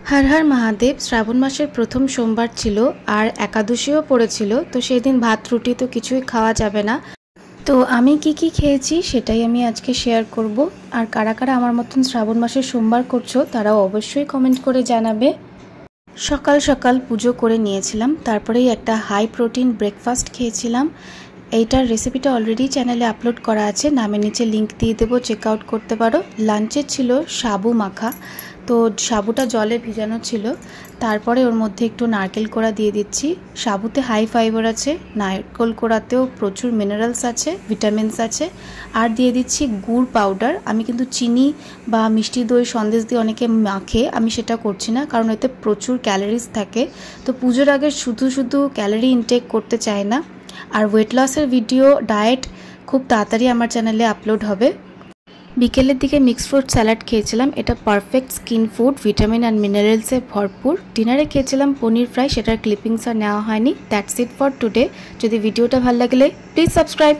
हर हर महादेव श्रावण मासेर प्रथम सोमवार छिलो और एकादशीও पड़ेछिलो। तो সেই দিন भात रुटी तो কিছুই খাওয়া যাবে না। তো আমি কি কি খেয়েছি সেটাই আমি আজকে শেয়ার করব। আর কারা কারা আমার মতন শ্রাবণ মাসের সোমবার করছো তারাও অবশ্যই কমেন্ট করে জানাবে। সকাল সকাল পুজো করে নিয়েছিলাম, তারপরেই একটা হাই প্রোটিন ব্রেকফাস্ট খেয়েছিলাম। এইটার রেসিপিটা অলরেডি চ্যানেলে আপলোড করা আছে, নামের নিচে লিংক দিয়ে দেবো, চেক আউট করতে পারো। লাঞ্চে ছিল সাবু মাখা, তো সাবুটা জলে ভিজানো ছিল, তারপরে ওর মধ্যে একটু নারকেল কোড়া দিয়ে দিচ্ছি। সাবুতে হাই ফাইবার আছে, নারকেল কোড়াতেও প্রচুর মিনারেলস আছে, ভিটামিনস আছে। আর দিয়ে দিচ্ছি গুড় পাউডার। আমি কিন্তু চিনি বা মিষ্টি দই সন্দেশ দিয়ে অনেকে মাখে, আমি সেটা করছি না, কারণ এতে প্রচুর ক্যালোরিজ থাকে। তো পুজোর আগে শুধু শুধু ক্যালোরি ইনটেক করতে চায় না। আর ওয়েট লসের ভিডিও, ডায়েট খুব তাড়াতাড়ি আমার চ্যানেলে আপলোড হবে। বিকেলের দিকে মিক্সড ফ্রুট স্যালাড খেয়েছিলাম, এটা perfect skin food, vitamin and মিনারেলসে ভরপুর। ডিনারে খেয়েছিলাম পনির ফ্রাই, সেটার ক্লিপিংস আর নেওয়া হয়নি। That's it for today. যদি ভিডিওটা ভালো লাগলে প্লিজ সাবস্ক্রাইব।